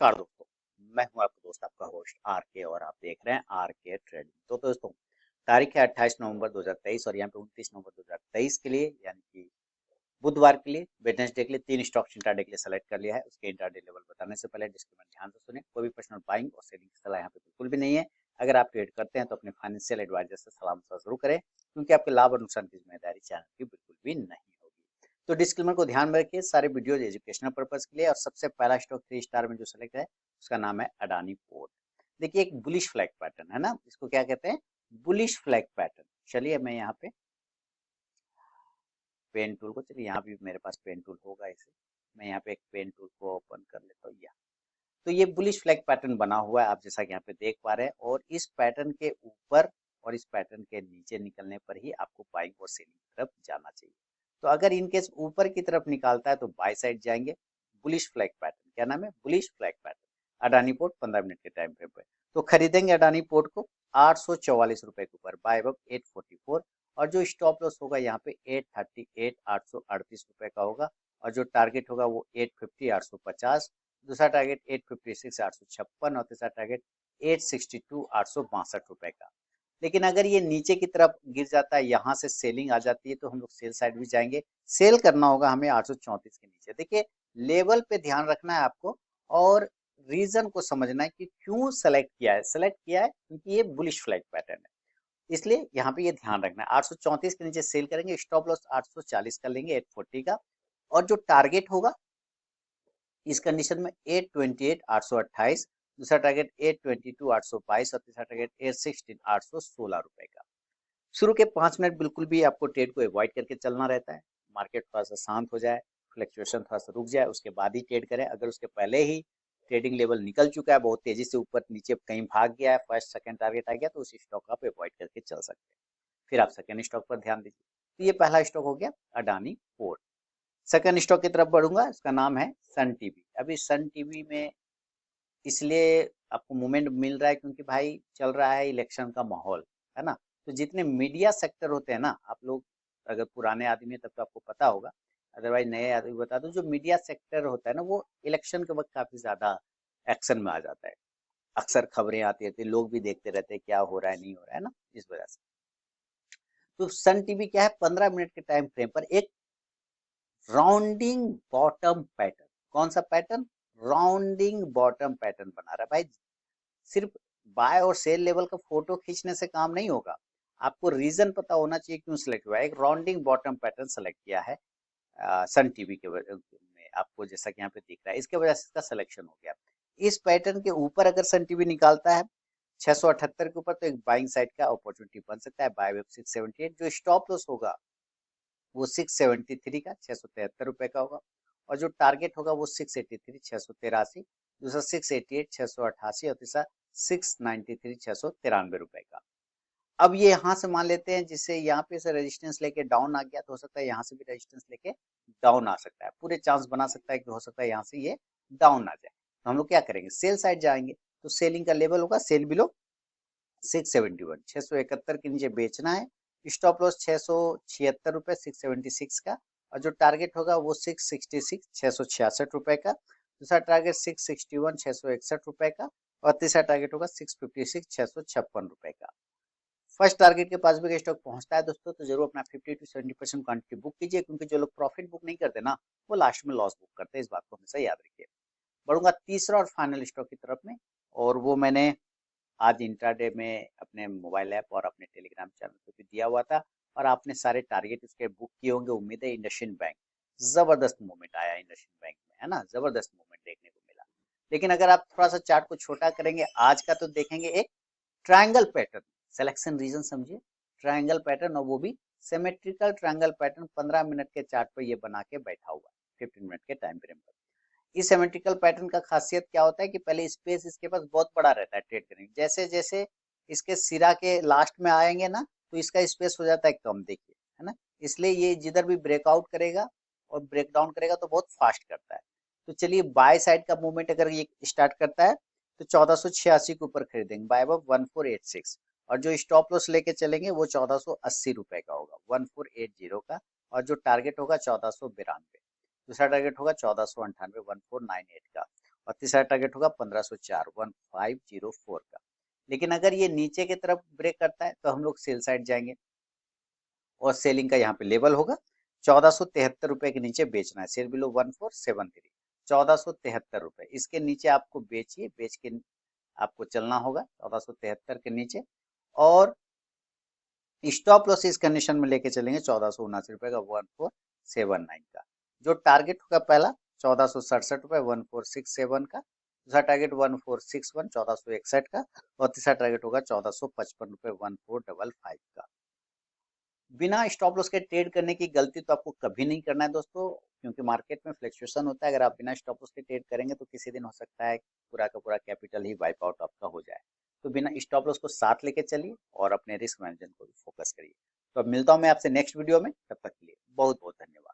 नमस्कार दोस्तों, मैं हूं आपका दोस्त आपका होस्ट आर के और आप देख रहे हैं आर के ट्रेडिंग। तो दोस्तों, तारीख है 28 नवंबर 2023 और यहाँ पे 29 नवंबर 2023 के लिए यानी कि बुधवार के लिए वेडनेसडे के लिए 3 स्टॉक्स इंट्राडे के लिए सेलेक्ट कर लिया है। उसके इंट्राडे लेवल बताने से पहले डिस्क्लेमर ध्यान से सुने। कोई भी पर्सनल बाइंग और सेलिंग की सलाह यहाँ पे बिल्कुल भी नहीं है। अगर आप ट्रेड करते हैं तो अपने फाइनेंशियल एडवाइजर से सलाह मशवरा जरूर करें, क्योंकि आपके लाभ और नुकसान की जिम्मेदारी चैनल की बिल्कुल भी नहीं होगी। तो डिस्क्लेमर को ध्यान में रखिए, सारे वीडियोज एजुकेशनल पर्पज के लिए। और सबसे पहला स्टॉक 3 स्टार में जो सेलेक्ट है उसका नाम है अडानी पोर्ट। देखिए, एक बुलिश फ्लैग पैटर्न है ना, इसको क्या कहते हैं, बुलिश फ्लैग पैटर्न। चलिए मैं यहाँ पे पेन टूल को, चलिए यहाँ भी मेरे पास पेन टूल होगा, इसे मैं यहाँ पे एक पेन टूल को ओपन कर लेता हूँ। या तो ये बुलिश फ्लैग पैटर्न बना हुआ है, आप जैसा कि यहाँ पे देख पा रहे हैं। और इस पैटर्न के ऊपर और इस पैटर्न के नीचे निकलने पर ही आपको बाइंग और सेलिंग की तरफ जाना चाहिए। तो अगर इनकेस ऊपर की तरफ निकालता है तो बाय साइड जाएंगे। बुलिश फ्लैग पैटर्न, क्या नाम है, bullish flag pattern. Adani port 15 minute के टाइम फ्रेम पे तो खरीदेंगे अडानी पोर्ट को 844 रुपए के ऊपर, बाय अब 844। और जो स्टॉप लॉस होगा यहाँ पे 838 838 रुपए का होगा। और जो टारगेट होगा वो 850 850। दूसरा टारगेट 856 856 और तीसरा टारगेट 862 862 रुपए का। लेकिन अगर ये नीचे की तरफ गिर जाता है, यहाँ से सेलिंग आ जाती है, तो हम लोग सेल साइड भी जाएंगे। सेल करना होगा हमें 834 के नीचे। देखिए, लेवल पे ध्यान रखना है आपको और रीजन को समझना है कि क्यों सेलेक्ट किया है। सेलेक्ट किया है क्योंकि ये बुलिश फ्लैग पैटर्न है, इसलिए यहाँ पे ये ध्यान रखना है। 834 के नीचे सेल करेंगे, स्टॉप लॉस 840 का लेंगे, 840 का। और जो टारगेट होगा इस कंडीशन में 828 828, दूसरा टारगेट 822 822 और तीसरा टारगेट 816 816 रुपए का। शुरू के 5 मिनट बिल्कुल भी आपको ट्रेड को अवॉइड करके चलना रहता है। मार्केट थोड़ा सा शांत हो जाए, फ्लक्चुएशन थोड़ा सा रुक जाए, उसके बाद ही ट्रेड करें। अगर उसके पहले ही ट्रेडिंग लेवल निकल चुका है, बहुत तेजी से ऊपर नीचे कहीं भाग गया है, फर्स्ट सेकंड टारगेट आ गया, तो उस स्टॉक आप अवॉइड करके चल सकते हैं। फिर आप सेकंड स्टॉक पर ध्यान दीजिए। तो ये पहला स्टॉक हो गया अडानी पोर्ट। सेकंड स्टॉक की तरफ बढ़ूंगा, इसका नाम है सन टीवी। अभी सन टीवी में इसलिए आपको मूवमेंट मिल रहा है क्योंकि भाई चल रहा है इलेक्शन का माहौल, है ना। तो जितने मीडिया सेक्टर होते हैं ना, आप लोग अगर पुराने आदमी है तब तो आपको पता होगा, अदरवाइज नए आदमी बता दो, जो मीडिया सेक्टर होता है ना वो इलेक्शन के वक्त काफी ज्यादा एक्शन में आ जाता है। अक्सर खबरें आती रहती है, लोग भी देखते रहते हैं क्या हो रहा है नहीं हो रहा है ना, इस वजह से। तो सन टीवी क्या है, 15 मिनट के टाइम फ्रेम पर एक राउंडिंग बॉटम पैटर्न। कौन सा पैटर्न, राउंडिंग बॉटम पैटर्न बना रहा है भाई। सिर्फ बाय और सेल लेवल का फोटो खींचने से काम नहीं होगा, आपको रीजन पता होना चाहिए क्यों सिलेक्ट हुआ है। एक राउंडिंग बॉटम पैटर्न सेलेक्ट किया है सन टीवी के में, आपको जैसा कि यहाँ पे दिख रहा है, इसके वजह से इसका सिलेक्शन हो गया। इस पैटर्न के ऊपर अगर सन टीवी निकालता है 678 के ऊपर, तो एक बाइंग साइड का अपॉर्चुनिटी बन सकता है। बाय वेब 678, जो स्टॉप लॉस होगा वो 673 का 673 रुपए का होगा। और जो टारगेट होगा वो 683 683, दूसरा 688 688 और तीसरा 693 693 रुपए का। अब ये यहाँ से मान लेते हैं, जिससे यहाँ पे से रेजिस्टेंस लेके डाउन आ गया, तो हो सकता है यहाँ से भी रेजिस्टेंस लेके डाउन आ सकता है। पूरे चांस बना सकता है कि हो सकता है यहाँ से ये डाउन आ जाए। तो हम लोग क्या करेंगे, सेल साइड जाएंगे। तो सेलिंग का लेवल होगा सेल बिलो 671, 671 के नीचे बेचना है। स्टॉप लॉस 676 रुपए 676 का। और जो टारगेट होगा वो 666 666 रुपए का। दूसरा टारगेट 661 661 रुपए का। और तीसरा टारगेट होगा 656 656 रुपए का। फर्स्ट टारगेट के पास भी स्टॉक पहुंचता है दोस्तों, तो जरूर अपना 50 to 70% क्वांटिटी बुक कीजिए, क्योंकि जो लोग प्रॉफिट बुक नहीं करते ना, वो लास्ट में लॉस बुक करते हैं। इस बात को हमेशा याद रखिए। बढ़ूंगा तीसरा और फाइनल स्टॉक की तरफ में, और वो मैंने आज इंट्राडे में अपने मोबाइल ऐप और अपने टेलीग्राम चैनल पे भी दिया हुआ था। और आपने सारे टारगेट उसके बुक किए होंगे, उम्मीद है। इंडसइंड बैंक, जबरदस्त मूवमेंट आया इंडसइंड बैंक में, है ना, जबरदस्त मूवमेंट देखने को मिला। लेकिन अगर आप थोड़ा सा चार्ट को छोटा करेंगे आज का, तो देखेंगे एक ट्रायंगल पैटर्न। सिलेक्शन रीजन समझिए, ट्रायंगल पैटर्न, और वो भी सिमेट्रिकल ट्रायंगल पैटर्न 15 मिनट के चार्ट पर ये बना के बैठा हुआ है 15 मिनट के टाइम फ्रेम पर। इस सिमेट्रिकल पैटर्न का खासियत क्या होता है कि पहले स्पेस इसके पास बहुत बड़ा रहता है ट्रेड करने, जैसे जैसे इसके सिरा के लास्ट में आएंगे ना, तो इसका स्पेस हो जाता है कम, देखिए, है ना। इसलिए ये जिधर भी ब्रेकआउट करेगा और ब्रेक डाउन करेगा तो बहुत फास्ट करता है। तो चलिए, बाय साइड का मूवमेंट अगर ये स्टार्ट करता है तो 1486 के ऊपर खरीदेंगे, बाय अब 1486। और जो स्टॉप लॉस लेके चलेंगे वो 1480 रुपए का होगा, 1480 का। और जो टारगेट होगा 1492। दूसरा टारगेट होगा 1498 1498 का। और तीसरा टारगेट होगा 1504, 1504 का। लेकिन अगर ये नीचे की तरफ ब्रेक करता है तो हम लोग सेल साइड जाएंगे और सेलिंग का यहाँ पे लेवल होगा 1473 रुपए के नीचे बेचना है। सेल बिलो 1473, 1473 रुपए, इसके नीचे आपको बेचिए, बेच के आपको चलना होगा 1473 के नीचे। और स्टॉप लॉस इस कंडीशन में लेके चलेंगे 1479 रुपए का, 1479 का। जो टारगेट होगा पहला 1467 रुपए 1467 का, दूसरा टारगेट 1461 1461 का, और तीसरा टारगेट होगा 1455 रुपए 1455 का। बिना स्टॉप लॉस के ट्रेड करने की गलती तो आपको कभी नहीं करना है दोस्तों, क्योंकि मार्केट में फ्लक्चुएशन होता है। अगर आप बिना स्टॉप लॉस के ट्रेड करेंगे तो किसी दिन हो सकता है पूरा का पूरा कैपिटल ही वाइप आउट आपका हो जाए। तो बिना स्टॉप लॉस को साथ लेके चलिए और अपने रिस्क मैनेजमेंट को भी फोकस करिए। तो अब मिलता हूँ मैं आपसे नेक्स्ट वीडियो में, तब तक के लिए बहुत बहुत धन्यवाद।